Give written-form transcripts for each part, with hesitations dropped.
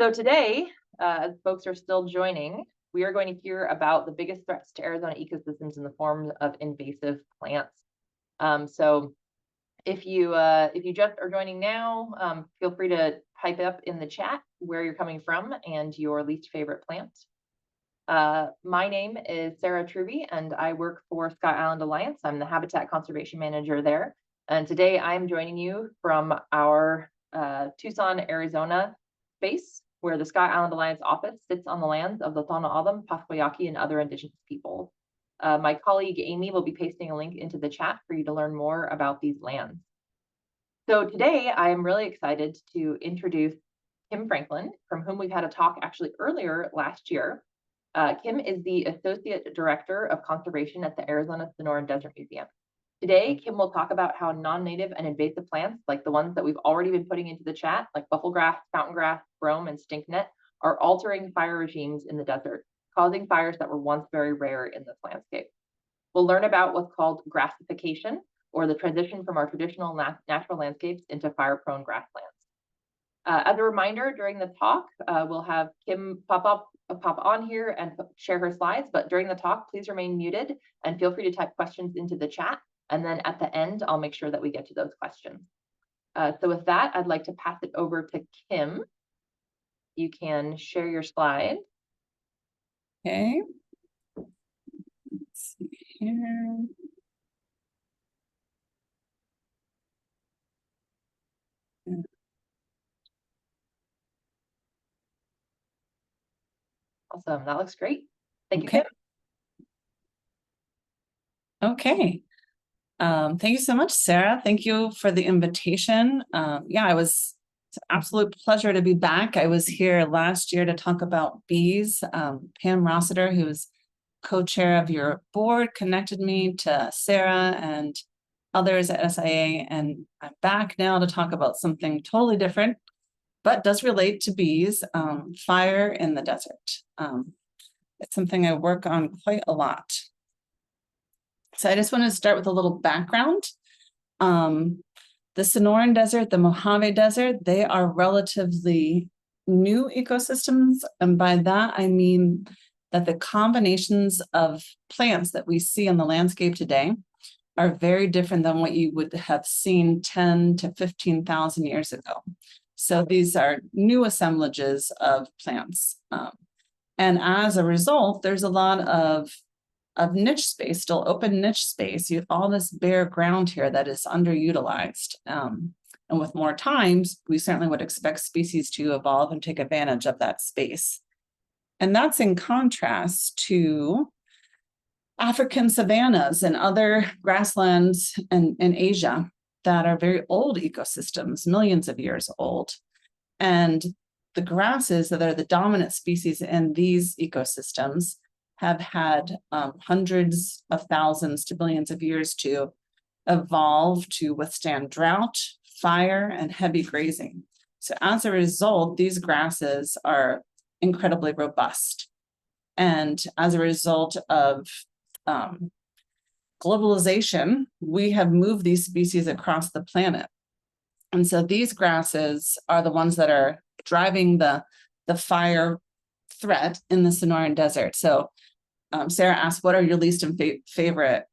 So today, as folks are still joining, we are going to hear about the biggest threats to Arizona ecosystems in the form of invasive plants. So if you just are joining now, feel free to type up in the chat where you're coming from and your least favorite plant. My name is Sarah Truby, and I work for Sky Island Alliance. I'm the Habitat Conservation Manager there. And today I'm joining you from our Tucson, Arizona base, where the Sky Island Alliance office sits on the lands of the Tohono-O'odham, Pasquayaqui, and other indigenous people. My colleague Amy will be pasting a link into the chat for you to learn more about these lands. So today I am really excited to introduce Kim Franklin, from whom we've had a talk actually earlier last year. Kim is the Associate Director of Conservation at the Arizona-Sonora Desert Museum. Today, Kim will talk about how non-native and invasive plants, like the ones that we've already been putting into the chat, like buffelgrass, fountain grass, brome, and stinknet, are altering fire regimes in the desert, causing fires that were once very rare in this landscape. We'll learn about what's called grassification, or the transition from our traditional natural landscapes into fire-prone grasslands. As a reminder, during the talk, we'll have Kim pop on here and share her slides, but during the talk, please remain muted and feel free to type questions into the chat. And then at the end, I'll make sure that we get to those questions. So with that, I'd like to pass it over to Kim. You can share your slide. Okay. Let's see here. Awesome, that looks great. Thank you, Okay. Kim. Okay. Thank you so much, Sarah. Thank you for the invitation. It's an absolute pleasure to be back. I was here last year to talk about bees. Pam Rossiter, who's co-chair of your board, connected me to Sarah and others at SIA, and I'm back now to talk about something totally different, but does relate to bees, fire in the desert. It's something I work on quite a lot. So I just want to start with a little background. The Sonoran Desert, the Mojave Desert, they are relatively new ecosystems. And by that, I mean that the combinations of plants that we see in the landscape today are very different than what you would have seen 10 to 15,000 years ago. So these are new assemblages of plants. And as a result, there's a lot of niche space, still open niche space. You have all this bare ground here that is underutilized. And with more times, we certainly would expect species to evolve and take advantage of that space. And that's in contrast to African savannas and other grasslands in Asia that are very old ecosystems, millions of years old. And the grasses that are the dominant species in these ecosystems have had hundreds of thousands to billions of years to evolve to withstand drought, fire, and heavy grazing. So as a result, these grasses are incredibly robust. And as a result of globalization, we have moved these species across the planet. And so these grasses are the ones that are driving the fire threat in the Sonoran Desert. So Sarah asked, what are your least favorite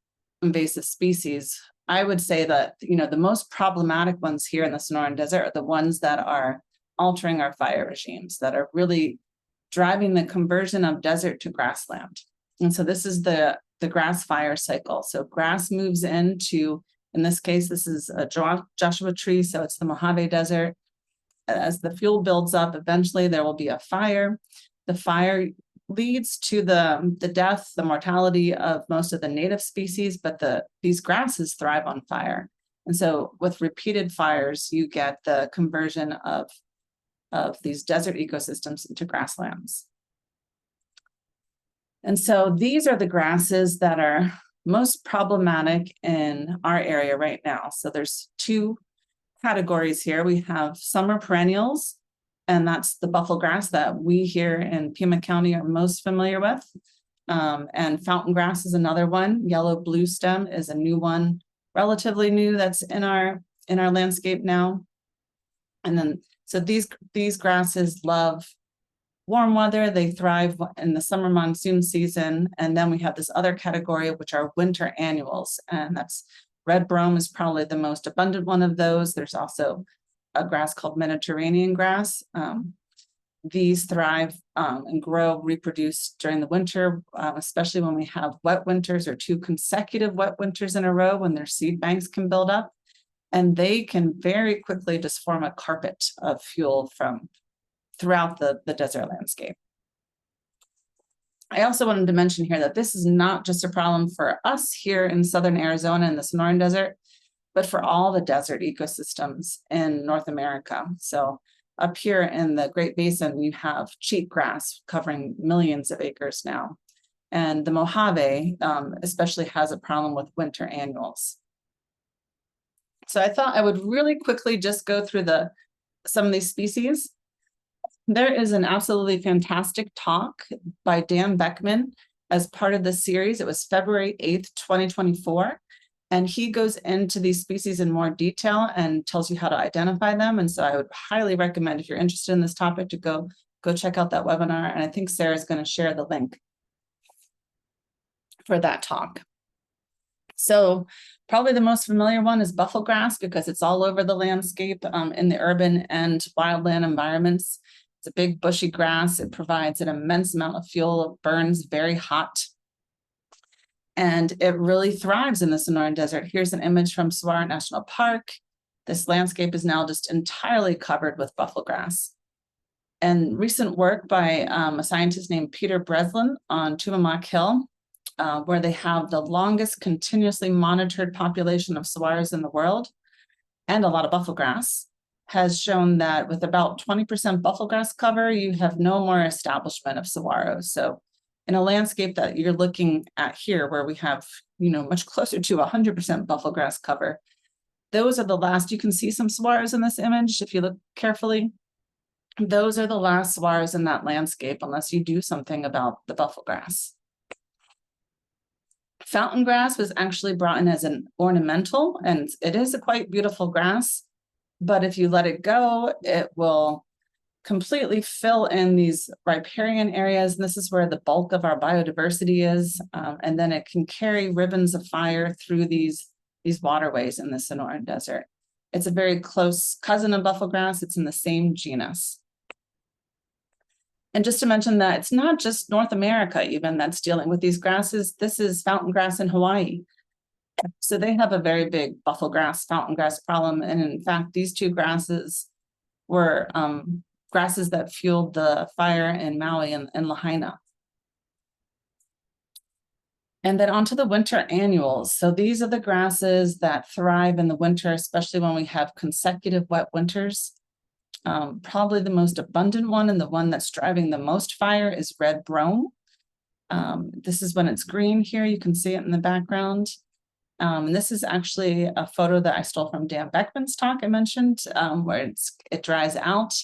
invasive species? I would say that, the most problematic ones here in the Sonoran Desert are the ones that are altering our fire regimes, that are really driving the conversion of desert to grassland. And so this is the grass fire cycle. So grass moves into, in this case, this is a Joshua tree, so it's the Mojave Desert. As the fuel builds up, eventually there will be a fire. The fire leads to the death, the mortality of most of the native species, but these grasses thrive on fire. And so with repeated fires, you get the conversion of these desert ecosystems into grasslands. And so these are the grasses that are most problematic in our area right now. So there's two categories here. We have summer perennials, and that's the buffelgrass that we here in Pima County are most familiar with. And fountain grass is another one. Yellow blue stem is a new one, relatively new, that's in our landscape now. And then, so these grasses love warm weather. They thrive in the summer monsoon season. And then we have this other category, which are winter annuals. And that's red brome is probably the most abundant one of those. There's also a grass called Mediterranean grass. These thrive and grow, reproduce during the winter, especially when we have wet winters or 2 consecutive wet winters in a row when their seed banks can build up. And they can very quickly just form a carpet of fuel from throughout the desert landscape. I also wanted to mention here that this is not just a problem for us here in southern Arizona in the Sonoran Desert, but for all the desert ecosystems in North America. So up here in the Great Basin, you have cheatgrass covering millions of acres now. And the Mojave especially has a problem with winter annuals. So I thought I would really quickly just go through some of these species. There is an absolutely fantastic talk by Dan Beckman as part of the series. It was February 8th, 2024. And he goes into these species in more detail and tells you how to identify them. And so I would highly recommend, if you're interested in this topic, to go check out that webinar. And I think Sarah's going to share the link for that talk. So probably the most familiar one is buffelgrass because it's all over the landscape in the urban and wildland environments. It's a big bushy grass. It provides an immense amount of fuel. It burns very hot. And it really thrives in the Sonoran Desert. Here's an image from Saguaro National Park. This landscape is now just entirely covered with buffelgrass. And recent work by a scientist named Peter Breslin on Tumamoc Hill, where they have the longest continuously monitored population of saguaros in the world, and a lot of buffelgrass, has shown that with about 20% buffelgrass cover, you have no more establishment of saguaros. So in a landscape that you're looking at here, where we have, much closer to 100% buffelgrass cover, those are the last. You can see some saguaros in this image if you look carefully. Those are the last saguaros in that landscape, unless you do something about the buffelgrass. Fountain grass was actually brought in as an ornamental, and it is a quite beautiful grass. But if you let it go, it will completely fill in these riparian areas. And this is where the bulk of our biodiversity is. And then it can carry ribbons of fire through these waterways in the Sonoran Desert. It's a very close cousin of buffelgrass. It's in the same genus. And just to mention that it's not just North America even that's dealing with these grasses. This is fountain grass in Hawaii. So they have a very big buffelgrass, fountain grass problem. And in fact, these 2 grasses were grasses that fueled the fire in Maui and Lahaina. And then onto the winter annuals. So these are the grasses that thrive in the winter, especially when we have consecutive wet winters. Probably the most abundant one and the one that's driving the most fire is red brome. This is when it's green here. You can see it in the background. And this is actually a photo that I stole from Dan Beckman's talk I mentioned, where it dries out.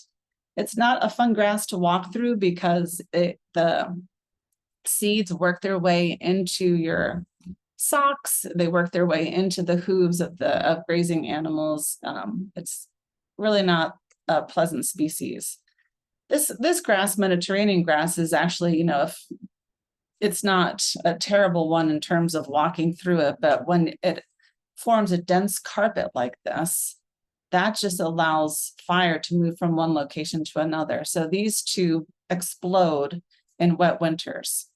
It's not a fun grass to walk through because the seeds work their way into your socks. They work their way into the hooves of grazing animals. It's really not a pleasant species. This grass, Mediterranean grass, is actually, if it's not a terrible one in terms of walking through it, but when it forms a dense carpet like this, that just allows fire to move from one location to another. So these 2 explode in wet winters.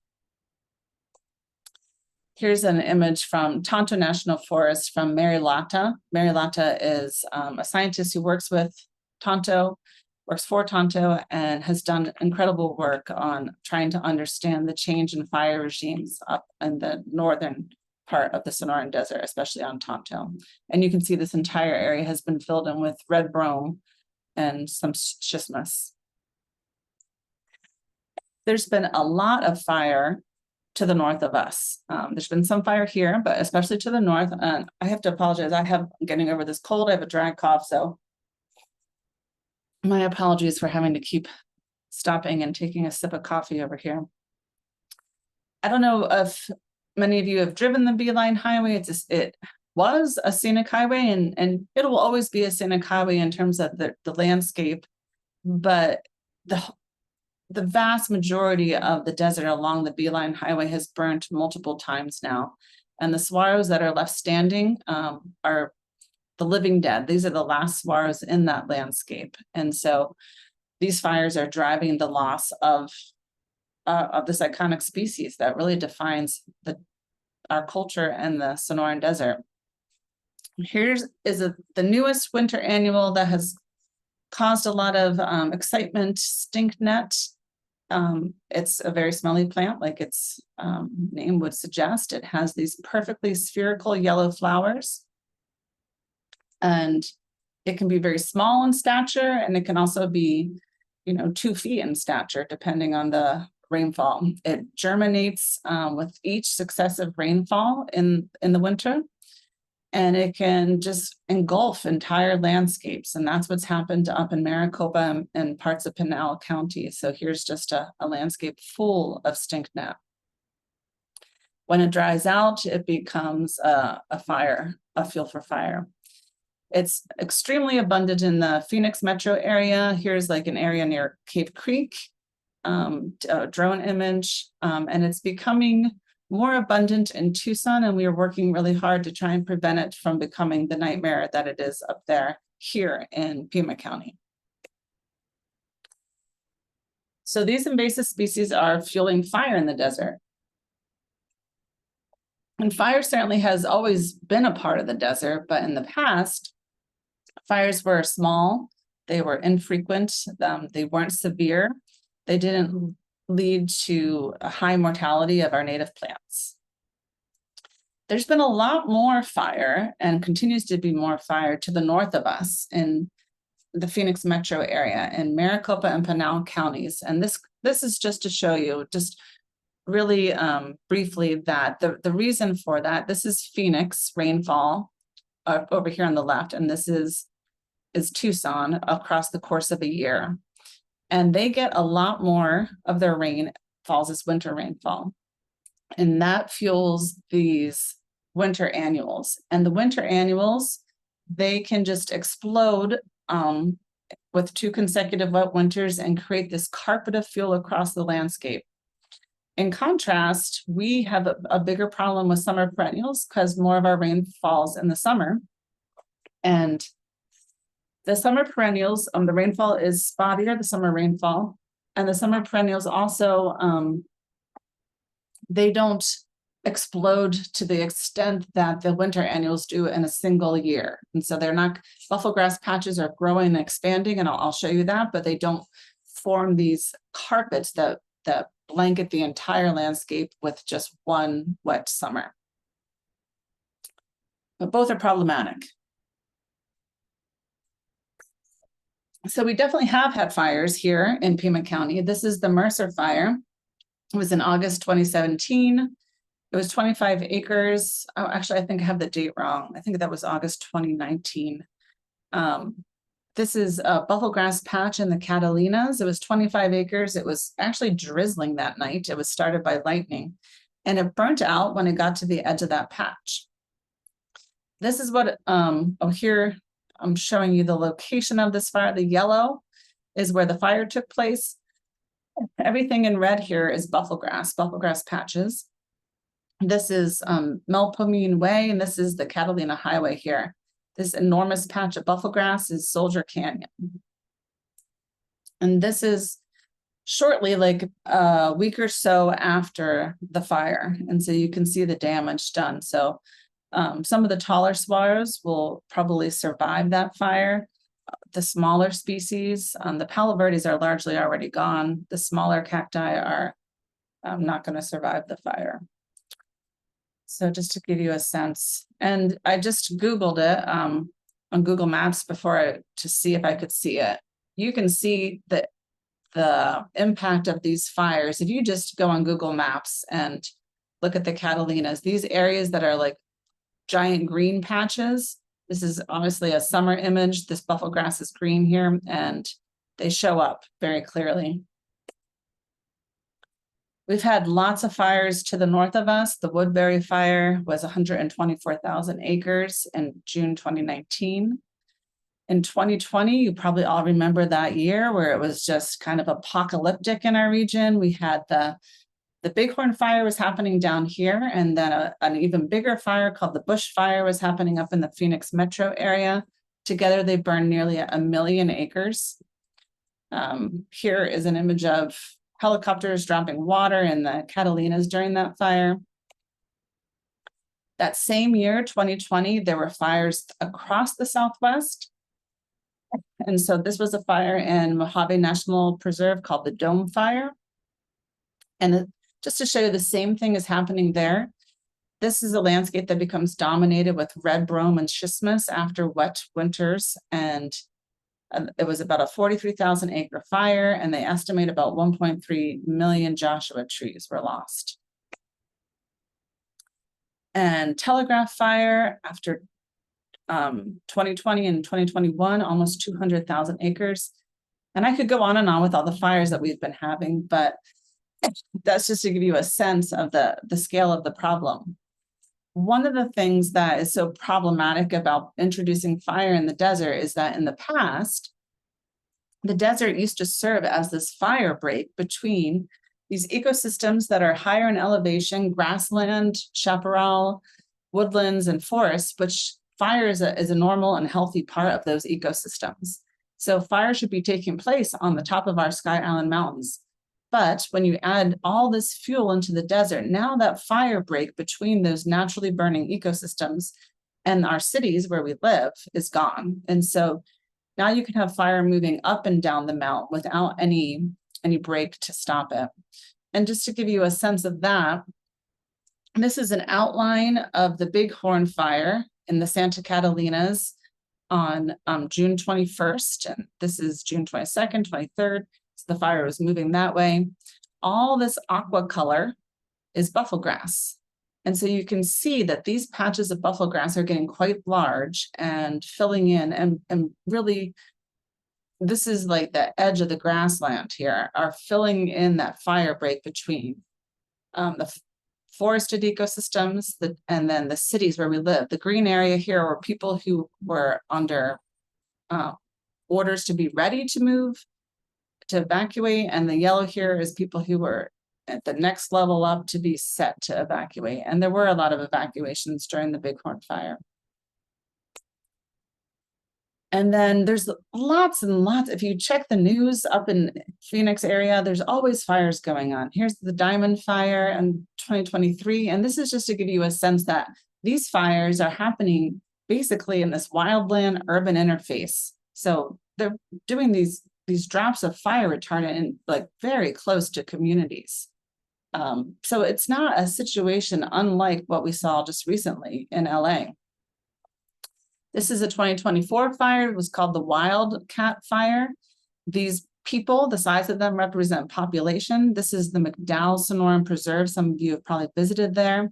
Here's an image from Tonto National Forest from Mary Latta. Mary Latta is a scientist who works for Tonto, and has done incredible work on trying to understand the change in fire regimes up in the northern part of the Sonoran Desert, especially on Tonto. And you can see this entire area has been filled in with red brome and some schismus. There's been a lot of fire to the north of us. There's been some fire here, but especially to the north. And I have to apologize. I'm getting over this cold. I have a dry cough, so my apologies for having to keep stopping and taking a sip of coffee over here. I don't know if many of you have driven the Beeline Highway. It was a scenic highway, and it will always be a scenic highway in terms of the landscape, but the vast majority of the desert along the Beeline Highway has burnt multiple times now. And the saguaros that are left standing are the living dead. These are the last saguaros in that landscape. And so these fires are driving the loss of this iconic species that really defines our culture and the Sonoran Desert. Here's the newest winter annual that has caused a lot of excitement, stinknet. It's a very smelly plant, like its name would suggest. It has these perfectly spherical yellow flowers. And it can be very small in stature, and it can also be, 2 feet in stature, depending on the rainfall. It germinates with each successive rainfall in the winter, and it can just engulf entire landscapes. And that's what's happened up in Maricopa and parts of Pinal County. So here's just a landscape full of stinknet. When it dries out, it becomes a fuel for fire. It's extremely abundant in the Phoenix metro area. Here's like an area near Cave Creek, a drone image, and it's becoming more abundant in Tucson, and we are working really hard to try and prevent it from becoming the nightmare that it is up there here in Pima County. So these invasive species are fueling fire in the desert. And fire certainly has always been a part of the desert, but in the past, fires were small, they were infrequent, they weren't severe, they didn't lead to a high mortality of our native plants. There's been a lot more fire and continues to be more fire to the north of us in the Phoenix metro area in Maricopa and Pinal counties. And this is just to show you, just really briefly, that the reason for that, this is Phoenix rainfall over here on the left, and this is Tucson across the course of a year. And they get a lot more of their rain falls as winter rainfall. And that fuels these winter annuals. And the winter annuals, they can just explode with 2 consecutive wet winters and create this carpet of fuel across the landscape. In contrast, we have a bigger problem with summer perennials because more of our rain falls in the summer. And the summer perennials, the rainfall is spottier, the summer rainfall, and the summer perennials also, they don't explode to the extent that the winter annuals do in a single year. And so they're not, buffelgrass patches are growing and expanding, and I'll show you that, but they don't form these carpets that blanket the entire landscape with just one wet summer. But both are problematic. So we definitely have had fires here in Pima County. This is the Mercer fire. It was in August 2017. It was 25 acres. Oh, actually, I think I have the date wrong. I think that was August 2019. This is a buffelgrass patch in the Catalinas. It was 25 acres. It was actually drizzling that night. It was started by lightning, and it burnt out when it got to the edge of that patch. This is what, here, I'm showing you the location of this fire. The yellow is where the fire took place. Everything in red here is buffelgrass patches. This is Melpomene Way, and this is the Catalina Highway here. This enormous patch of buffelgrass is Soldier Canyon. And this is shortly, like a week or so after the fire. And so you can see the damage done. So some of the taller saguaros will probably survive that fire. The smaller species, the palo verdes are largely already gone. The smaller cacti are not going to survive the fire. So just to give you a sense, and I just Googled it on Google Maps to see if I could see it. You can see the impact of these fires. If you just go on Google Maps and look at the Catalinas, these areas that are like giant green patches, this is obviously a summer image. This buffelgrass is green here, and they show up very clearly. We've had lots of fires to the north of us. The Woodbury fire was 124,000 acres in June 2019. In 2020, you probably all remember that year where it was just kind of apocalyptic in our region. We had the Bighorn fire was happening down here, and then an even bigger fire called the Bush fire was happening up in the Phoenix metro area. Together, they burned nearly 1 million acres. Here is an image of helicopters dropping water in the Catalinas during that fire. That same year, 2020, there were fires across the Southwest. And so this was a fire in Mojave National Preserve called the Dome Fire. And just to show you the same thing is happening there. This is a landscape that becomes dominated with red brome and schismus after wet winters. And it was about a 43,000 acre fire, and they estimate about 1.3 million Joshua trees were lost. And Telegraph fire after 2020 and 2021, almost 200,000 acres. And I could go on and on with all the fires that we've been having, but that's just to give you a sense of the scale of the problem. One of the things that is so problematic about introducing fire in the desert is that in the past, the desert used to serve as this fire break between these ecosystems that are higher in elevation, grassland, chaparral, woodlands, and forests, which fire is a normal and healthy part of those ecosystems. So fire should be taking place on the top of our Sky Island mountains. But when you add all this fuel into the desert, now that fire break between those naturally burning ecosystems and our cities where we live is gone. And so now you can have fire moving up and down the mountain without any break to stop it. And just to give you a sense of that, this is an outline of the Bighorn fire in the Santa Catalinas on June 21st. And this is June 22nd, 23rd. So the fire was moving that way. All this aqua color is buffelgrass. And so you can see that these patches of buffelgrass are getting quite large and filling in, and really, this is like the edge of the grassland here, are filling in that fire break between the forested ecosystems and then the cities where we live. The green area here were people who were under orders to be ready to move, to evacuate, and the yellow here is people who were at the next level up to be set to evacuate. And there were a lot of evacuations during the Bighorn fire. And then there's lots and lots. If you check the news up in Phoenix area, there's always fires going on. Here's the Diamond Fire in 2023. And this is just to give you a sense that these fires are happening basically in this wildland urban interface. So they're doing these drops of fire retardant in like very close to communities. So it's not a situation unlike what we saw just recently in LA. This is a 2024 fire. It was called the Wildcat Fire. These people, the size of them represent population. This is the McDowell-Sonoran Preserve. Some of you have probably visited there.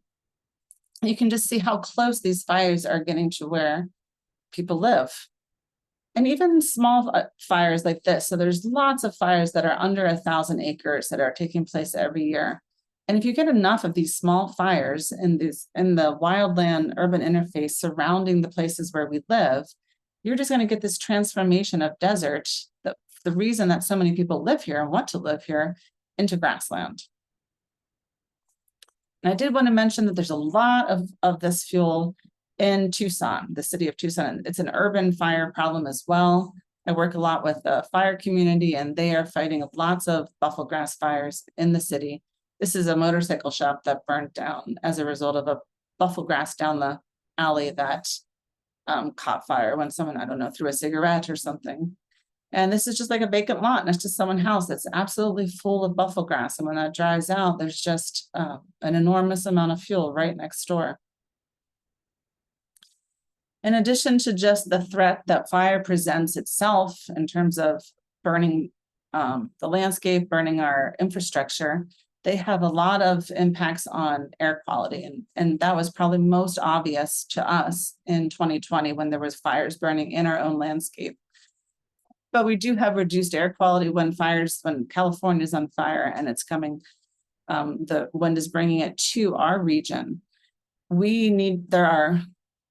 You can just see how close these fires are getting to where people live. And even small fires like this. So there's lots of fires that are under 1,000 acres that are taking place every year. And if you get enough of these small fires in the wildland urban interface surrounding the places where we live, you're just going to get this transformation of desert, the reason that so many people live here and want to live here, into grassland. And I did want to mention that there's a lot of this fuel in Tucson, the city of Tucson. It's an urban fire problem as well. I work a lot with the fire community, and they are fighting lots of buffelgrass fires in the city. This is a motorcycle shop that burned down as a result of a buffelgrass down the alley that caught fire when someone, I don't know, threw a cigarette or something. And this is just like a vacant lot next to someone's house that's absolutely full of buffelgrass. And when that dries out, there's just an enormous amount of fuel right next door. In addition to just the threat that fire presents itself in terms of burning the landscape, burning our infrastructure, they have a lot of impacts on air quality. And that was probably most obvious to us in 2020 when there was fires burning in our own landscape. But we do have reduced air quality when California is on fire and it's coming, the wind is bringing it to our region. There are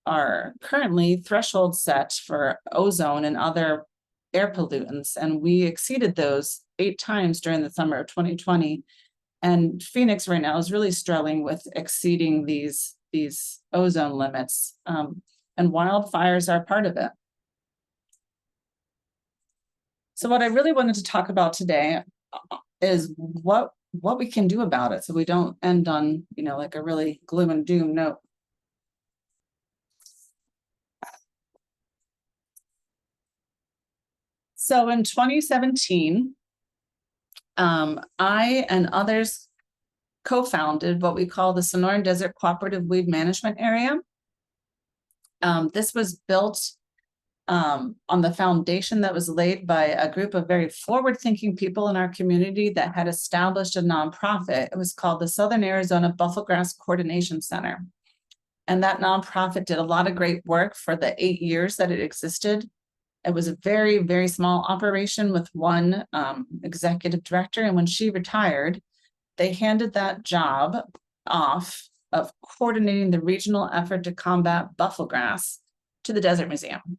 are currently threshold set for ozone and other air pollutants, and we exceeded those 8 times during the summer of 2020. And Phoenix right now is really struggling with exceeding these ozone limits, and wildfires are part of it. So what I really wanted to talk about today is what we can do about it, so we don't end on, like a really gloom and doom note. So in 2017, I and others co-founded what we call the Sonoran Desert Cooperative Weed Management Area. This was built on the foundation that was laid by a group of very forward-thinking people in our community that had established a nonprofit. It was called the Southern Arizona Buffelgrass Coordination Center. And that nonprofit did a lot of great work for the 8 years that it existed. It was a very, very small operation with one executive director. And when she retired, they handed that job off of coordinating the regional effort to combat buffelgrass to the Desert Museum.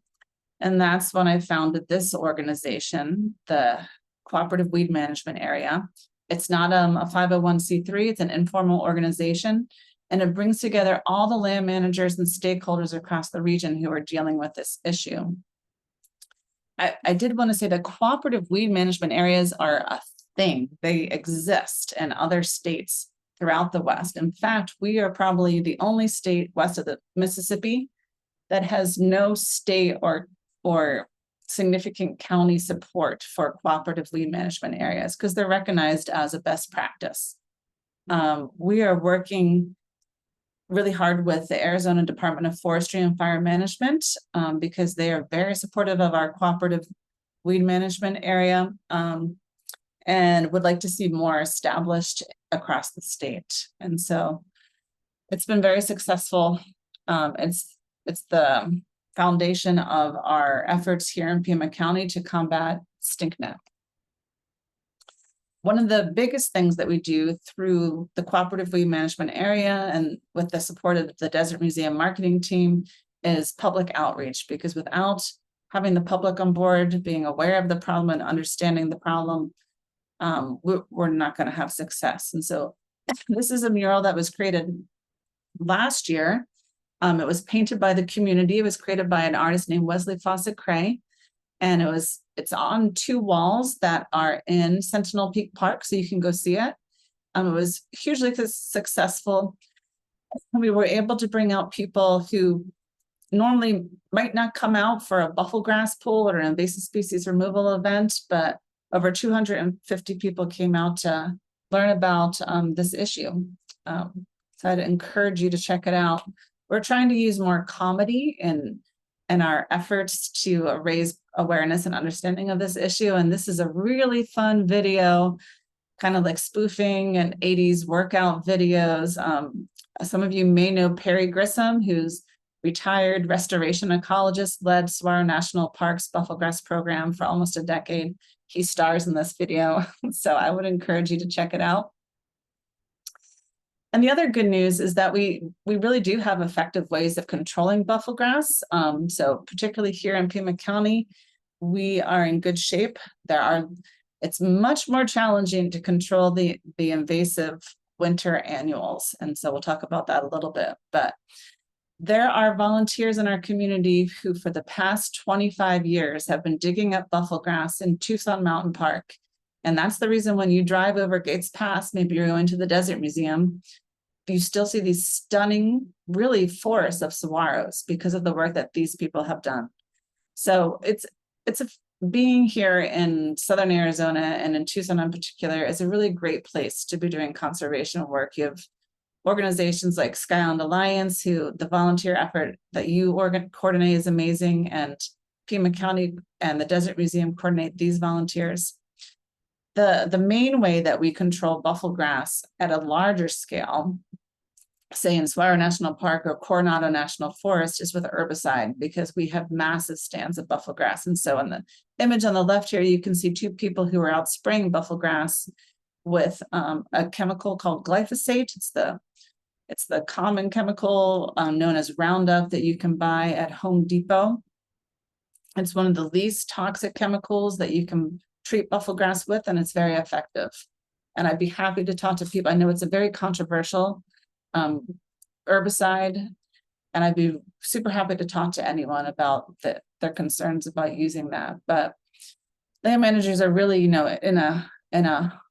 And that's when I founded this organization, the Cooperative Weed Management Area. It's not a 501c3, it's an informal organization, and it brings together all the land managers and stakeholders across the region who are dealing with this issue. I did want to say that cooperative weed management areas are a thing. They exist in other states throughout the West. In fact, we are probably the only state west of the Mississippi that has no state or significant county support for cooperative weed management areas because they're recognized as a best practice. We are working really hard with the Arizona Department of Forestry and Fire Management because they are very supportive of our cooperative weed management area and would like to see more established across the state. And so it's been very successful. It's the foundation of our efforts here in Pima County to combat stinknet. One of the biggest things that we do through the cooperative weed management area and with the support of the Desert Museum marketing team is public outreach, because without having the public on board, being aware of the problem and understanding the problem, we're not going to have success. And so this is a mural that was created last year. It was painted by the community. It was created by an artist named Wesley Fawcett Cray. And it's on 2 walls that are in Sentinel Peak Park, so you can go see it. It was hugely successful. We were able to bring out people who normally might not come out for a buffelgrass pull or an invasive species removal event, but over 250 people came out to learn about this issue. So I'd encourage you to check it out. We're trying to use more comedy in our efforts to raise awareness and understanding of this issue. And this is a really fun video, kind of like spoofing and 80s workout videos. Some of you may know Perry Grissom, who's retired restoration ecologist, led Saguaro National Park's Buffelgrass program for almost a decade. He stars in this video, so I would encourage you to check it out. And the other good news is that we really do have effective ways of controlling buffelgrass. So particularly here in Pima County, we are in good shape. It's much more challenging to control the invasive winter annuals. And so we'll talk about that a little bit. But there are volunteers in our community who for the past 25 years have been digging up buffelgrass in Tucson Mountain Park. And that's the reason when you drive over Gates Pass, maybe you're going to the Desert Museum, you still see these stunning, really forests of saguaros because of the work that these people have done. So being here in Southern Arizona and in Tucson in particular is a really great place to be doing conservation work. You have organizations like Skyland Alliance, who the volunteer effort that you coordinate is amazing, and Pima County and the Desert Museum coordinate these volunteers. The main way that we control buffelgrass at a larger scale, say in Saguaro National Park or Coronado National Forest, is with herbicide, because we have massive stands of buffelgrass. And so in the image on the left here, you can see 2 people who are out spraying buffelgrass with a chemical called glyphosate. It's the It's the common chemical known as Roundup that you can buy at Home Depot. It's one of the least toxic chemicals that you can treat buffelgrass with, and it's very effective. And I'd be happy to talk to people. I know it's a very controversial herbicide, and I'd be super happy to talk to anyone about their concerns about using that. But land managers are really, in a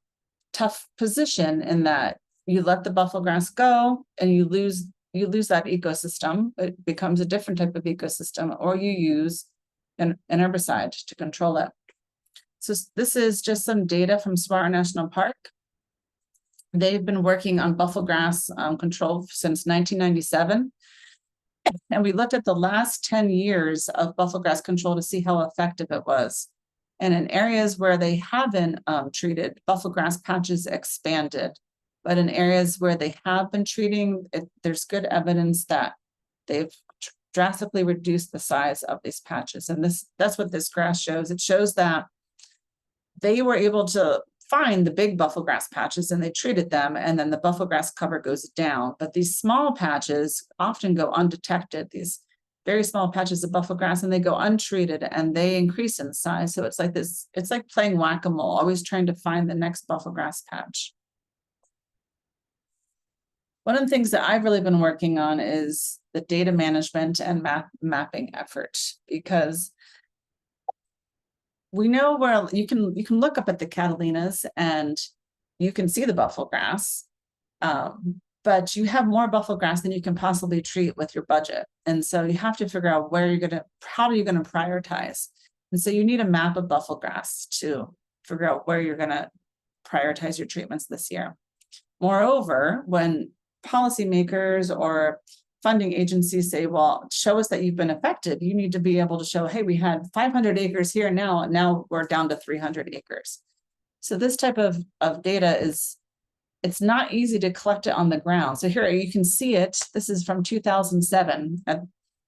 tough position in that you let the buffelgrass go and you lose that ecosystem. It becomes a different type of ecosystem, or you use an herbicide to control it. So this is just some data from Saguaro National Park. They've been working on buffelgrass control since 1997. And we looked at the last 10 years of buffelgrass control to see how effective it was. And in areas where they haven't treated, buffelgrass patches expanded. But in areas where they have been treating, there's good evidence that they've drastically reduced the size of these patches. And that's what this graph shows. It shows that they were able to find the big buffelgrass patches and they treated them, and then the buffelgrass cover goes down. But these small patches often go undetected, these very small patches of buffelgrass, and they go untreated and they increase in size. So it's like this, it's like playing whack-a-mole, always trying to find the next buffelgrass patch. One of the things that I've really been working on is the data management and mapping effort, because we know where you can look up at the Catalinas and you can see the buffelgrass, but you have more buffelgrass than you can possibly treat with your budget. And so you have to figure out how are you going to prioritize? And so you need a map of buffelgrass to figure out where you're going to prioritize your treatments this year. Moreover, when policymakers or funding agencies say, well, show us that you've been effective, you need to be able to show, hey, we had 500 acres here now we're down to 300 acres. So this type of data it's not easy to collect it on the ground. So here you can see it. This is from 2007. At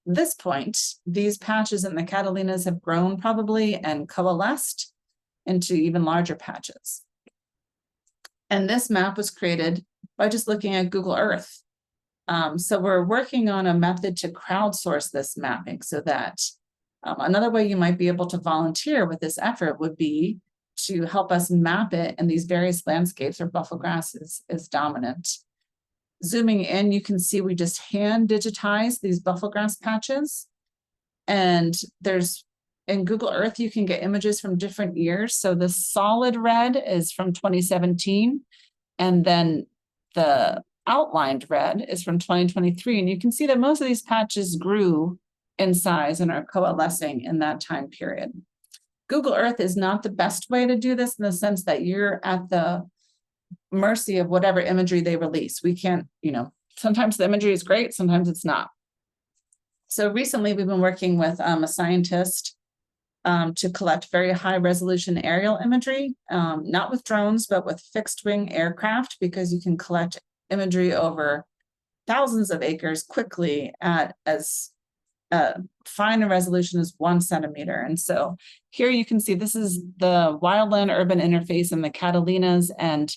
this point, these patches in the Catalinas have grown probably and coalesced into even larger patches. And this map was created by just looking at Google Earth. So we're working on a method to crowdsource this mapping so that another way you might be able to volunteer with this effort would be to help us map it in these various landscapes where buffelgrass is dominant. Zooming in, you can see we just hand digitize these buffelgrass patches. And in Google Earth, you can get images from different years. So the solid red is from 2017. And then the outlined red is from 2023. And you can see that most of these patches grew in size and are coalescing in that time period. Google Earth is not the best way to do this in the sense that you're at the mercy of whatever imagery they release. We can't, sometimes the imagery is great, sometimes it's not. So recently we've been working with a scientist to collect very high resolution aerial imagery, not with drones, but with fixed wing aircraft, because you can collect imagery over thousands of acres quickly at as fine a resolution as 1 centimeter. And so here you can see this is the wildland urban interface in the Catalinas. And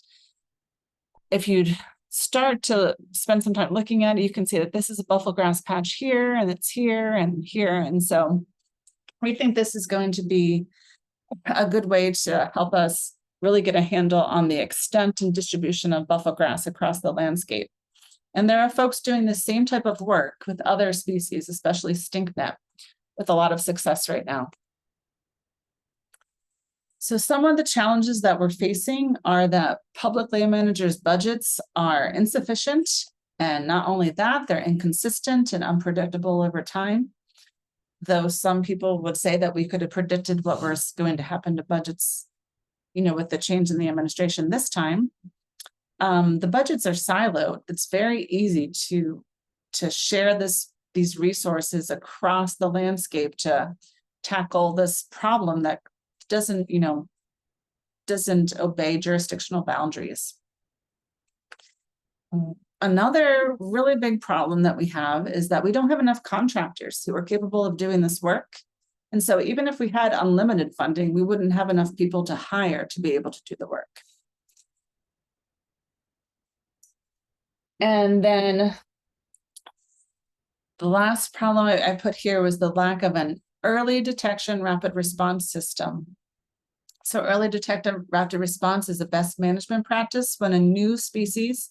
if you'd start to spend some time looking at it, you can see that this is a buffelgrass patch here, and it's here and here. And so we think this is going to be a good way to help us really get a handle on the extent and distribution of buffelgrass across the landscape. And there are folks doing the same type of work with other species, especially stinknet, with a lot of success right now. So some of the challenges that we're facing are that public land managers' budgets are insufficient. And not only that, they're inconsistent and unpredictable over time. Though some people would say that we could have predicted what was going to happen to budgets, with the change in the administration this time. The budgets are siloed. It's very easy to share these resources across the landscape to tackle this problem that doesn't obey jurisdictional boundaries. Another really big problem that we have is that we don't have enough contractors who are capable of doing this work. And so even if we had unlimited funding, we wouldn't have enough people to hire to be able to do the work. And then the last problem I put here was the lack of an early detection rapid response system. So early detective rapid response is the best management practice when a new species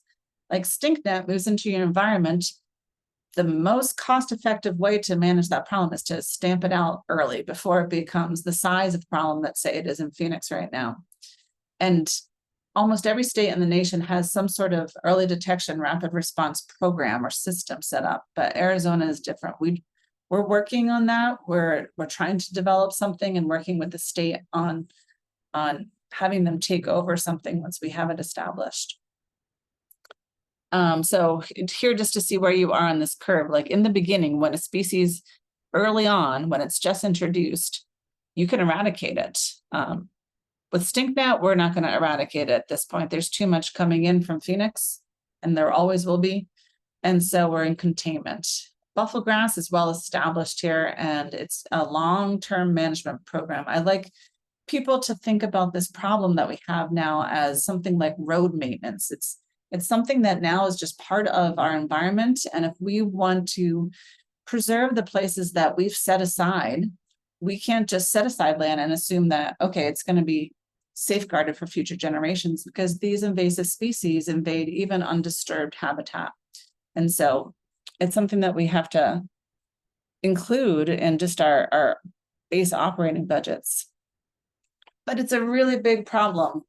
like stinknet moves into your environment. The most cost-effective way to manage that problem is to stamp it out early before it becomes the size of the problem that, say, it is in Phoenix right now. And almost every state in the nation has some sort of early detection rapid response program or system set up, but Arizona is different. We're working on that. We're trying to develop something and working with the state on having them take over something once we have it established. So here, just to see where you are on this curve, like in the beginning, when a species early on, when it's just introduced, you can eradicate it. With stinknet, we're not going to eradicate it at this point. There's too much coming in from Phoenix, and there always will be. And so we're in containment. Buffelgrass is well established here, and it's a long-term management program. I like people to think about this problem that we have now as something like road maintenance. It's something that now is just part of our environment. And if we want to preserve the places that we've set aside, we can't just set aside land and assume that, okay, it's going to be safeguarded for future generations, because these invasive species invade even undisturbed habitat. And so it's something that we have to include in just our base operating budgets. But it's a really big problem.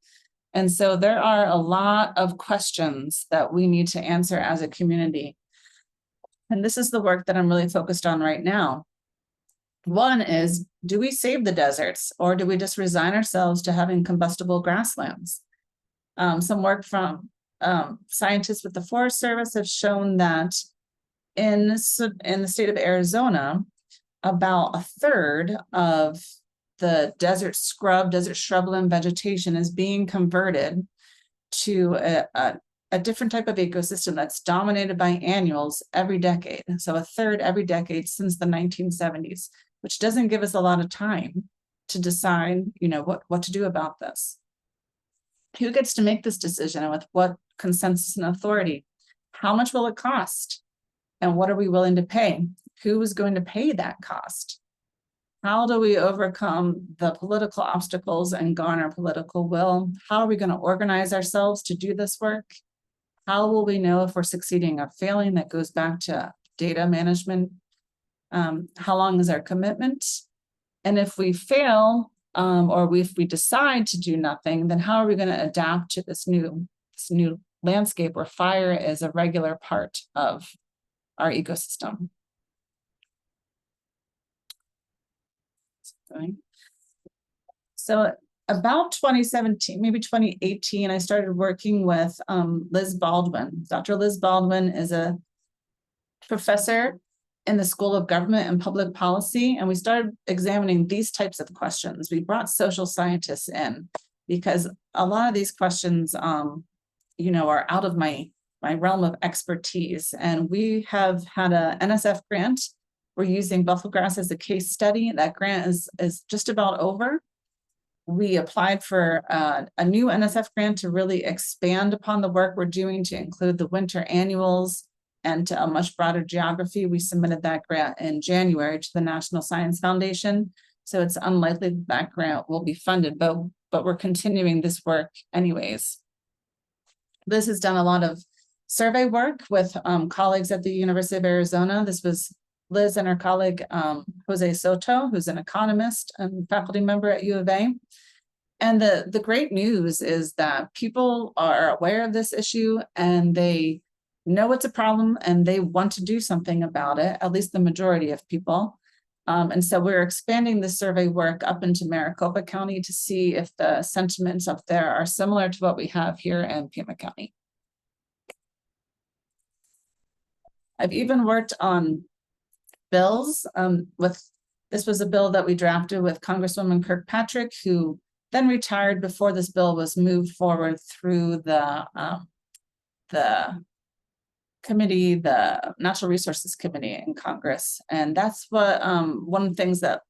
And so there are a lot of questions that we need to answer as a community. And this is the work that I'm really focused on right now. One is, do we save the deserts, or do we just resign ourselves to having combustible grasslands? Some work from scientists with the Forest Service have shown that in the state of Arizona, about a third of the desert shrubland vegetation is being converted to a different type of ecosystem that's dominated by annuals every decade. So a third every decade since the 1970s, which doesn't give us a lot of time to decide, what to do about this. Who gets to make this decision, and with what consensus and authority? How much will it cost? And what are we willing to pay? Who is going to pay that cost? How do we overcome the political obstacles and garner political will? How are we going to organize ourselves to do this work? How will we know if we're succeeding or failing? That goes back to data management. How long is our commitment? And if we fail, or if we decide to do nothing, then how are we going to adapt to this new landscape where fire is a regular part of our ecosystem? So about 2017, maybe 2018, I started working with Liz Baldwin. Dr. Liz Baldwin is a professor in the School of Government and Public Policy, and we started examining these types of questions. We brought social scientists in because a lot of these questions, are out of my realm of expertise. And we have had a NSF grant. We're using buffelgrass as a case study. That grant is just about over. We applied for a new NSF grant to really expand upon the work we're doing to include the winter annuals and to a much broader geography. We submitted that grant in January to the National Science Foundation. So it's unlikely that grant will be funded, but we're continuing this work anyways. Liz has done a lot of survey work with colleagues at the University of Arizona. This was Liz and her colleague, Jose Soto, who's an economist and faculty member at U of A. And the great news is that people are aware of this issue, and they know it's a problem, and they want to do something about it, at least the majority of people. And so we're expanding the survey work up into Maricopa County to see if the sentiments up there are similar to what we have here in Pima County. I've even worked on bills this was a bill that we drafted with Congresswoman Kirkpatrick, who then retired before this bill was moved forward through the committee, the Natural Resources Committee in Congress. And that's what one of the things that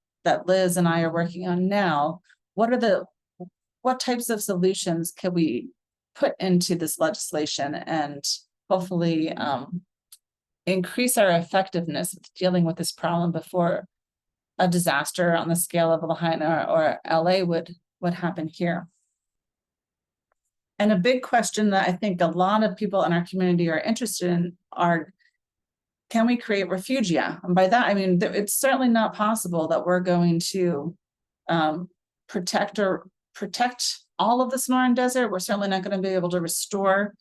Liz and I are working on now. What types of solutions can we put into this legislation, and hopefully increase our effectiveness with dealing with this problem before a disaster on the scale of Lahaina or LA would happen here. And a big question that I think a lot of people in our community are interested in are, can we create refugia? And by that, I mean, it's certainly not possible that we're going to protect all of the Sonoran Desert. We're certainly not going to be able to restore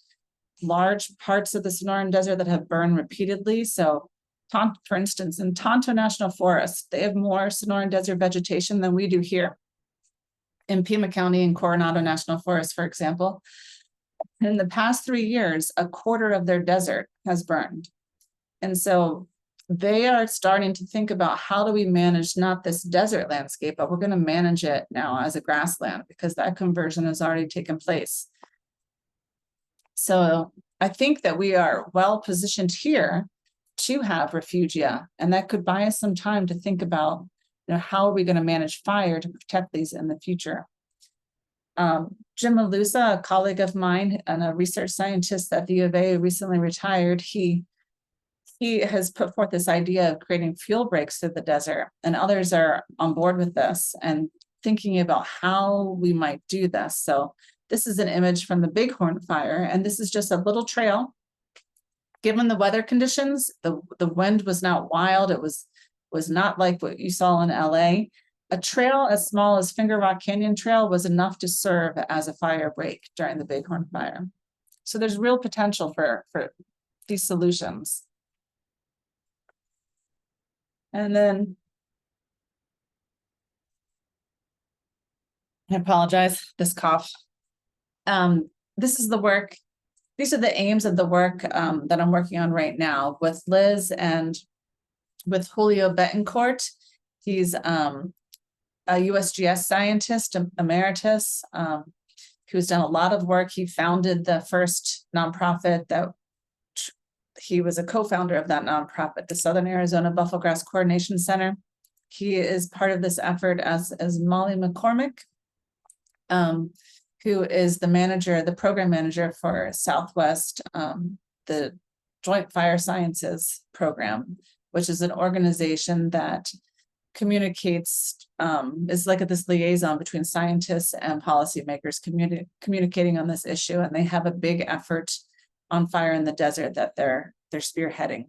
large parts of the Sonoran Desert that have burned repeatedly. So, for instance, in Tonto National Forest, they have more Sonoran Desert vegetation than we do here. In Pima County and Coronado National Forest, for example, in the past 3 years, a quarter of their desert has burned. And so they are starting to think about, how do we manage not this desert landscape, but we're going to manage it now as a grassland, because that conversion has already taken place. So I think that we are well positioned here to have refugia, and that could buy us some time to think about, how are we going to manage fire to protect these in the future. Jim Malusa, a colleague of mine and a research scientist at the U of A, recently retired, he has put forth this idea of creating fuel breaks through the desert, and others are on board with this and thinking about how we might do this. So this is an image from the Bighorn fire, and this is just a little trail. Given the weather conditions, the wind was not wild. It was not like what you saw in LA. A trail as small as Finger Rock Canyon Trail was enough to serve as a fire break during the Bighorn fire. So there's real potential for these solutions. And then, I apologize, this cough. This is the work, these are the aims of the work that I'm working on right now with Liz and with Julio Betancourt. He's a USGS scientist, emeritus, who's done a lot of work. He founded the first nonprofit that he was a co-founder of that nonprofit, the Southern Arizona Buffelgrass Coordination Center. He is part of this effort as Molly McCormick, who is the program manager for Southwest, the Joint Fire Sciences Program, which is an organization that communicates, is like this liaison between scientists and policymakers communicating on this issue. And they have a big effort on fire in the desert that they're spearheading.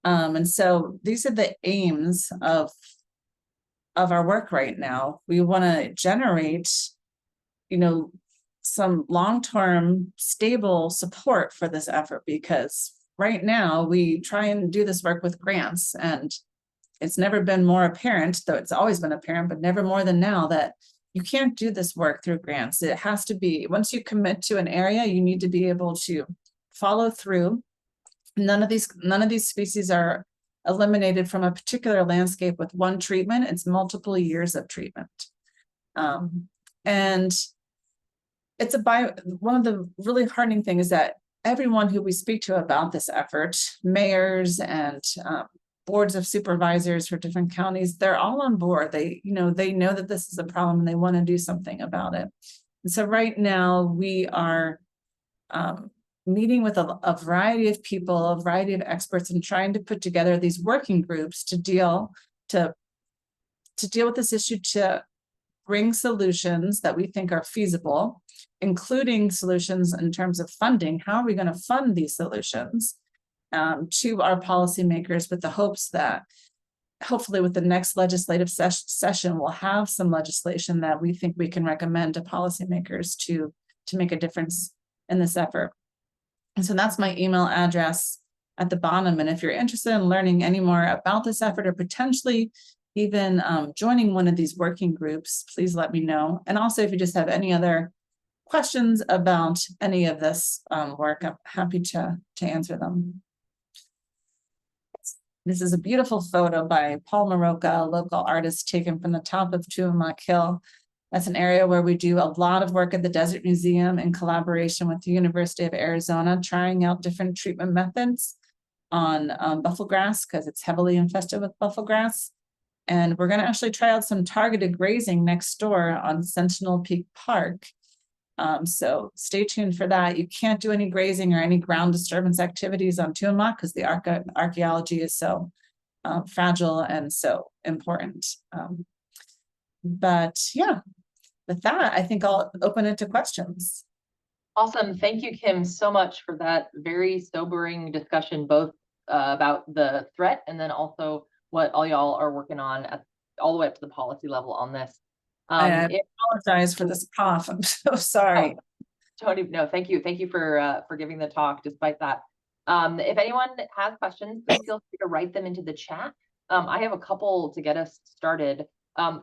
And so these are the aims of our work right now. We want to generate, some long-term stable support for this effort, because right now we try and do this work with grants, and it's never been more apparent, though it's always been apparent, but never more than now, that you can't do this work through grants. It has to be, once you commit to an area, you need to be able to follow through. None of these species are eliminated from a particular landscape with one treatment. It's multiple years of treatment. And it's one of the really heartening things is that everyone who we speak to about this effort, mayors and boards of supervisors for different counties, they're all on board. They know that this is a problem and they want to do something about it. And so right now we are meeting with a variety of people, a variety of experts, and trying to put together these working groups to deal with this issue, to bring solutions that we think are feasible, including solutions in terms of funding. How are we going to fund these solutions to our policymakers, with the hopes that hopefully with the next legislative session, we'll have some legislation that we think we can recommend to policymakers to make a difference in this effort. And so that's my email address at the bottom. And if you're interested in learning any more about this effort, or potentially even joining one of these working groups, please let me know. And also, if you just have any other questions about any of this work, I'm happy to answer them. This is a beautiful photo by Paul Maroka, a local artist, taken from the top of Tuamac Hill. That's an area where we do a lot of work at the Desert Museum in collaboration with the University of Arizona, trying out different treatment methods on buffelgrass, because it's heavily infested with buffelgrass. And we're going to actually try out some targeted grazing next door on Sentinel Peak Park. So stay tuned for that. You can't do any grazing or any ground disturbance activities on Tuamac because the archaeology is so fragile and so important. But yeah, with that, I think I'll open it to questions. Awesome. Thank you, Kim, so much for that very sobering discussion, both about the threat and then also what all y'all are working on at all the way up to the policy level on this. I apologize for this cough. I'm so sorry. Don't even know. Thank you. Thank you for giving the talk despite that. If anyone has questions, please feel free to write them into the chat. I have a couple to get us started.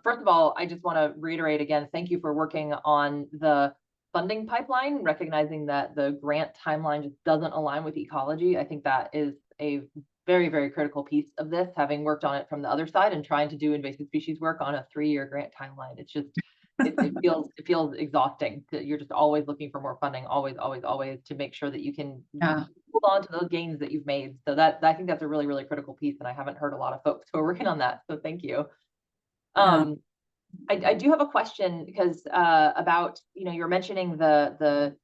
First of all, I just want to reiterate again, thank you for working on the funding pipeline, recognizing that the grant timeline just doesn't align with ecology. I think that is a very, very critical piece of this, having worked on it from the other side and trying to do invasive species work on a 3-year grant timeline. It's just, it feels exhausting. You're just always looking for more funding, always to make sure that you can hold on to those gains that you've made. So that, I think that's a really, really critical piece. And I haven't heard a lot of folks who are working on that. So thank you. I do have a question because about, you're mentioning the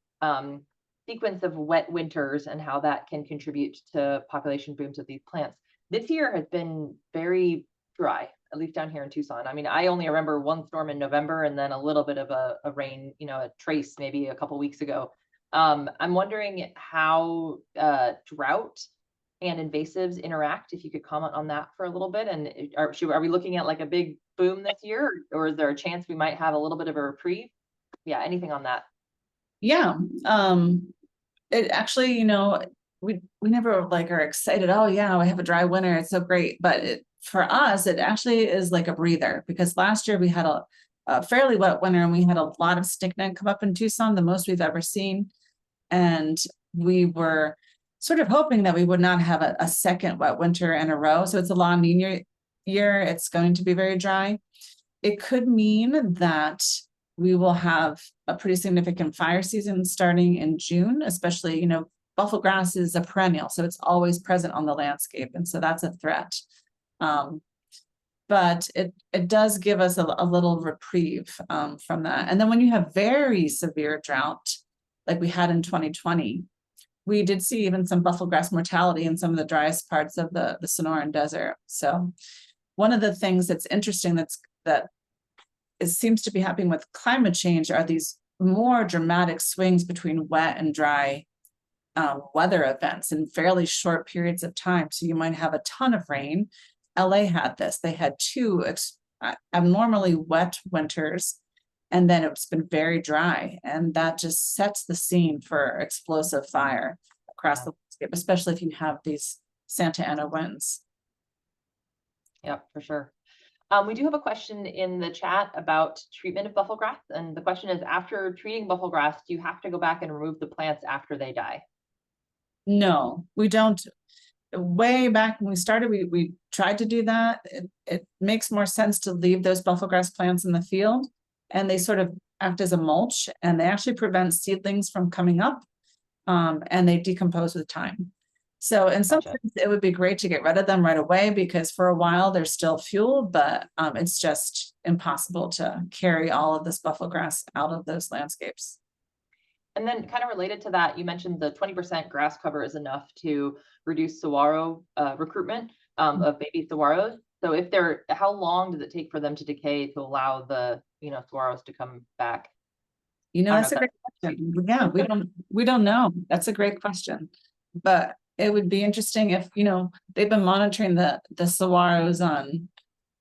sequence of wet winters and how that can contribute to population booms of these plants. This year has been very dry, at least down here in Tucson. I mean, I only remember one storm in November and then a little bit of a rain, a trace maybe a couple weeks ago. I'm wondering how drought and invasives interact, if you could comment on that for a little bit. And are we looking at like a big boom this year, or is there a chance we might have a little bit of a reprieve? Yeah, anything on that? Yeah, it actually, we never like are excited. Oh yeah, we have a dry winter. It's so great. But for us, it actually is like a breather, because last year we had a fairly wet winter and we had a lot of stinknet come up in Tucson, the most we've ever seen. And we were sort of hoping that we would not have a second wet winter in a row. So it's a La Nina year. It's going to be very dry. It could mean that we will have a pretty significant fire season starting in June, especially, buffelgrass is a perennial, so it's always present on the landscape. And so that's a threat. But it does give us a little reprieve from that. And then when you have very severe drought, like we had in 2020, we did see even some buffelgrass mortality in some of the driest parts of the Sonoran Desert. So one of the things that's interesting that seems to be happening with climate change are these more dramatic swings between wet and dry weather events in fairly short periods of time. So you might have a ton of rain. LA had this. They had 2 abnormally wet winters, and then it's been very dry. And that just sets the scene for explosive fire across the landscape, especially if you have these Santa Ana winds. Yeah, for sure. We do have a question in the chat about treatment of buffelgrass. And the question is, after treating buffelgrass, do you have to go back and remove the plants after they die? No, we don't. Way back when we started, we tried to do that. It makes more sense to leave those buffelgrass plants in the field, and they sort of act as a mulch, and they actually prevent seedlings from coming up, and they decompose with time. So in some sense, it would be great to get rid of them right away, because for a while they're still fuel, but it's just impossible to carry all of this buffelgrass out of those landscapes. And then kind of related to that, you mentioned the 20% grass cover is enough to reduce saguaro recruitment of baby saguaros. So how long does it take for them to decay to allow the, saguaros to come back? That's a great question. Yeah, we don't know. That's a great question. But it would be interesting if, they've been monitoring the saguaros on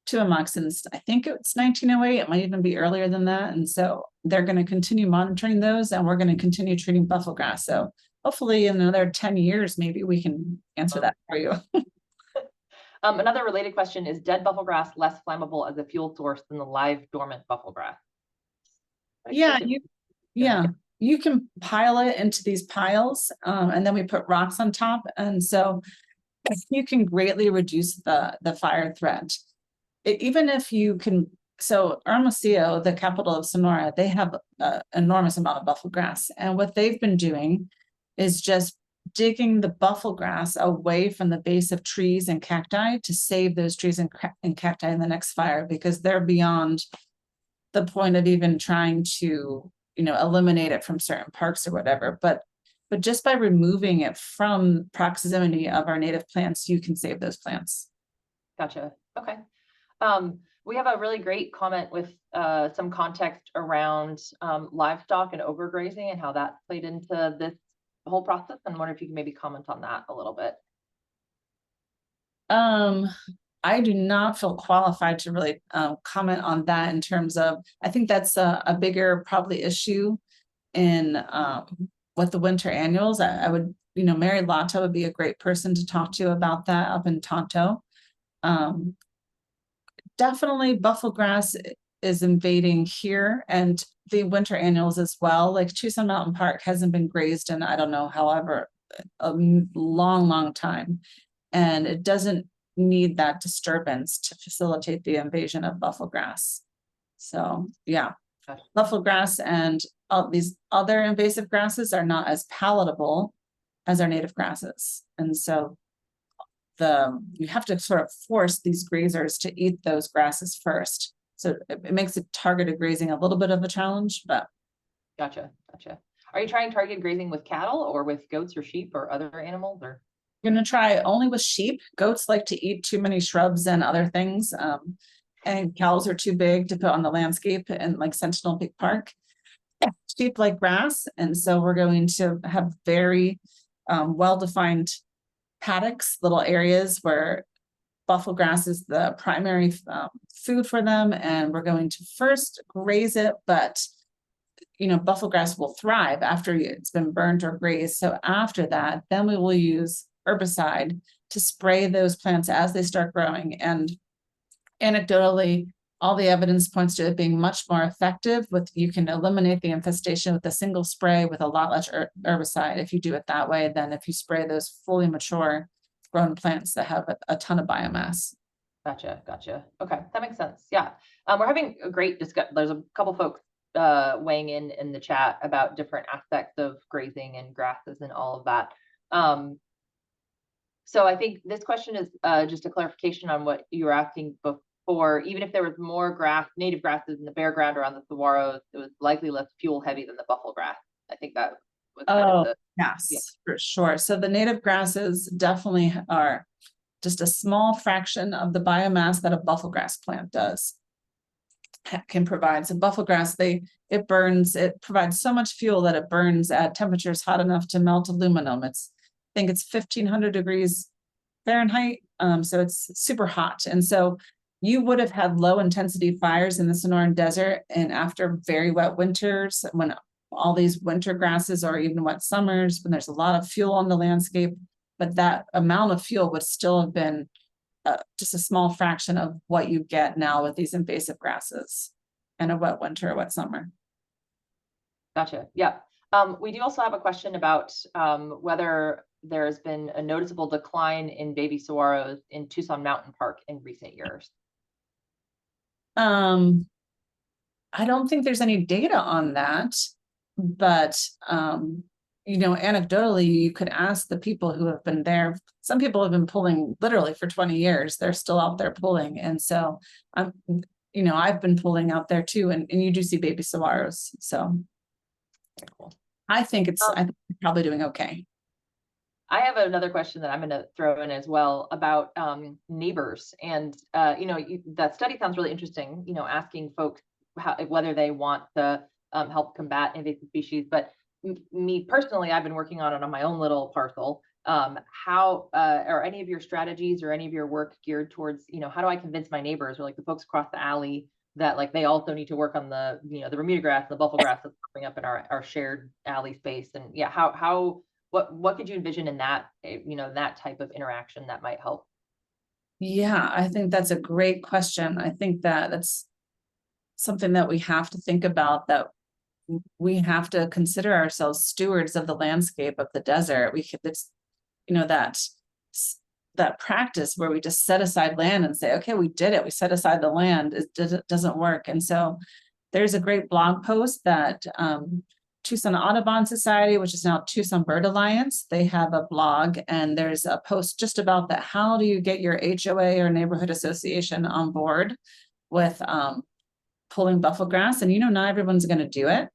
Tuamac since I think it's 1908. It might even be earlier than that. And so they're going to continue monitoring those, and we're going to continue treating buffelgrass. So hopefully in another 10 years, maybe we can answer that for you. Another related question is, dead buffelgrass less flammable as a fuel source than the live dormant buffelgrass? Yeah, you can pile it into these piles, and then we put rocks on top. And so you can greatly reduce the fire threat. Even if you can, so Hermosillo, the capital of Sonora, they have an enormous amount of buffelgrass. And what they've been doing is just digging the buffelgrass away from the base of trees and cacti to save those trees and cacti in the next fire, because they're beyond the point of even trying to eliminate it from certain parks or whatever, but just by removing it from proximity of our native plants, you can save those plants. Gotcha. Okay. We have a really great comment with some context around livestock and overgrazing and how that played into this whole process. And I wonder if you can maybe comment on that a little bit. I do not feel qualified to really comment on that in terms of, I think that's a bigger probably issue in with the winter annuals. I would, Mary Lotta would be a great person to talk to about that up in Tonto. Definitely buffelgrass is invading here, and the winter annuals as well. Like Tucson Mountain Park hasn't been grazed in, I don't know, however, a long time. And it doesn't need that disturbance to facilitate the invasion of buffelgrass. So yeah, buffelgrass and all these other invasive grasses are not as palatable as our native grasses. And so you have to sort of force these grazers to eat those grasses first. So it makes it targeted grazing a little bit of a challenge, but. Gotcha. Are you trying targeted grazing with cattle or with goats or sheep or other animals, or? You're going to try only with sheep. Goats like to eat too many shrubs and other things. And cows are too big to put on the landscape in like Sentinel Peak Park. Sheep like grass. And so we're going to have very well-defined paddocks, little areas where buffelgrass is the primary food for them. And we're going to first graze it, but buffelgrass will thrive after it's been burnt or grazed. So after that, then we will use herbicide to spray those plants as they start growing. And anecdotally, all the evidence points to it being much more effective you can eliminate the infestation with a single spray with a lot less herbicide if you do it that way than if you spray those fully mature grown plants that have a ton of biomass. Gotcha. Okay, that makes sense. Yeah. We're having a great discussion. There's a couple folks weighing in the chat about different aspects of grazing and grasses and all of that. So I think this question is just a clarification on what you were asking before. Even if there was more native grasses in the bare ground or on the saguaros, it was likely less fuel heavy than the buffelgrass. I think that was kind of the. Yes, yeah. For sure. So the native grasses definitely are just a small fraction of the biomass that a buffelgrass plant does. Can provide. So buffelgrass, it provides so much fuel that it burns at temperatures hot enough to melt aluminum. I think it's 1500 degrees Fahrenheit. So it's super hot. And so you would have had low intensity fires in the Sonoran Desert, and after very wet winters, when all these winter grasses, or even wet summers, when there's a lot of fuel on the landscape, but that amount of fuel would still have been just a small fraction of what you get now with these invasive grasses in a wet winter or wet summer. Gotcha. Yeah. We do also have a question about whether there's been a noticeable decline in baby saguaros in Tucson Mountain Park in recent years. I don't think there's any data on that, but anecdotally, you could ask the people who have been there. Some people have been pulling literally for 20 years. They're still out there pulling. And so I've been pulling out there too. And you do see baby saguaros. So cool. I think I think we're probably doing okay. I have another question that I'm going to throw in as well about neighbors. And, that study sounds really interesting, asking folks whether they want to help combat invasive species. But me personally, I've been working on it on my own little parcel. How are any of your strategies or any of your work geared towards, how do I convince my neighbors or like the folks across the alley that like they also need to work on the, the Bermuda grass, the buffelgrass that's coming up in our shared alley space? And yeah, what could you envision in that, that type of interaction that might help? Yeah, I think that's a great question. I think that's something that we have to think about, that we have to consider ourselves stewards of the landscape of the desert. That practice where we just set aside land and say, okay, we did it. We set aside the land. It doesn't work. And so there's a great blog post that Tucson Audubon Society, which is now Tucson Bird Alliance, they have a blog, and there's a post just about that. How do you get your HOA or neighborhood association on board with pulling buffelgrass? And not everyone's going to do it.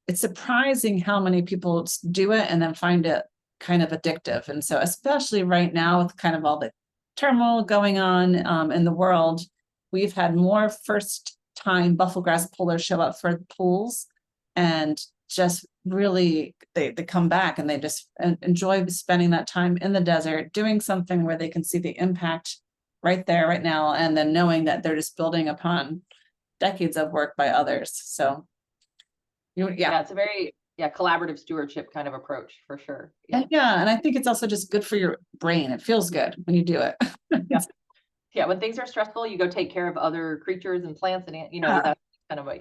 it's surprising how many people do it and then find it kind of addictive. And so, especially right now with kind of all the turmoil going on in the world, we've had more first-time buffelgrass pullers show up for pools, and just really they come back and they just enjoy spending that time in the desert doing something where they can see the impact right there, right now, and then knowing that they're just building upon decades of work by others. So, Yeah, it's a very collaborative stewardship kind of approach for sure. And I think it's also just good for your brain. It feels good when you do it. Yeah, when things are stressful, you go take care of other creatures and plants, and that's kind of what.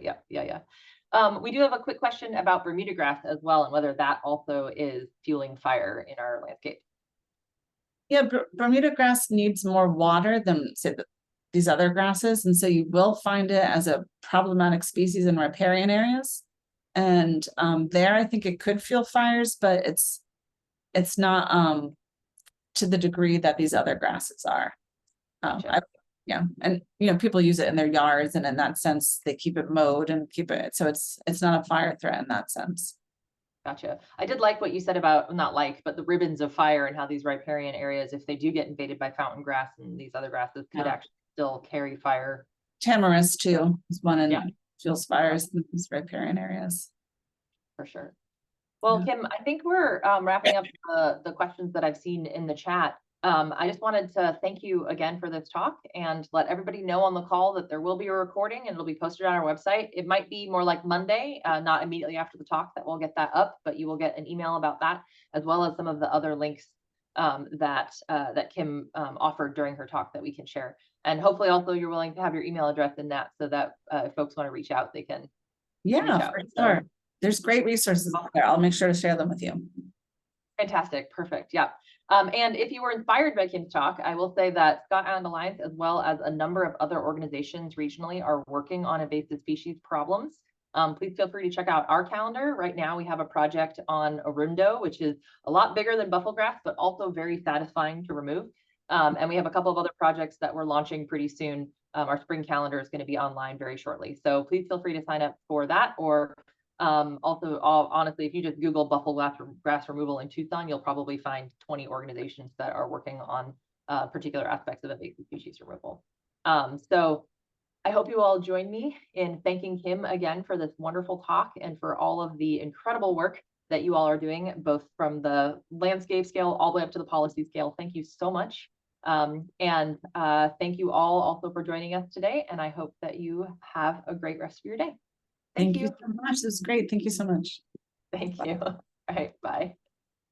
We do have a quick question about Bermuda grass as well, and whether that also is fueling fire in our landscape. Yeah, Bermuda grass needs more water than, say, these other grasses, and so you will find it as a problematic species in riparian areas. And there, I think it could fuel fires, but it's not to the degree that these other grasses are. And people use it in their yards, and in that sense, they keep it mowed and keep it, so it's not a fire threat in that sense. Gotcha. I did like what you said about, but the ribbons of fire, and how these riparian areas, if they do get invaded by fountain grass and these other grasses, could actually still carry fire. Tamarisk too is one, and fuels fires in these riparian areas. For sure. Well, Kim, I think we're wrapping up the questions that I've seen in the chat. I just wanted to thank you again for this talk, and let everybody know on the call that there will be a recording, and it'll be posted on our website. It might be more like Monday, not immediately after the talk, that we'll get that up, but you will get an email about that, as well as some of the other links that Kim offered during her talk that we can share. And hopefully also you're willing to have your email address in that, so that if folks want to reach out, they can reach out. For sure. There's great resources out there. I'll make sure to share them with you. Fantastic. Perfect. Yeah. And if you were inspired by Kim's talk, I will say that Scott Island Alliance, as well as a number of other organizations regionally, are working on invasive species problems. Please feel free to check out our calendar. Right now, we have a project on arundo, which is a lot bigger than buffelgrass, but also very satisfying to remove. And we have a couple of other projects that we're launching pretty soon. Our spring calendar is going to be online very shortly. So please feel free to sign up for that, or also, honestly, if you just Google buffelgrass removal in Tucson, you'll probably find 20 organizations that are working on particular aspects of invasive species removal. So I hope you all join me in thanking Kim again for this wonderful talk, and for all of the incredible work that you all are doing, both from the landscape scale all the way up to the policy scale. Thank you so much. And thank you all also for joining us today, and I hope that you have a great rest of your day. Thank you so much. This is great. Thank you so much. Thank you. All right. Bye.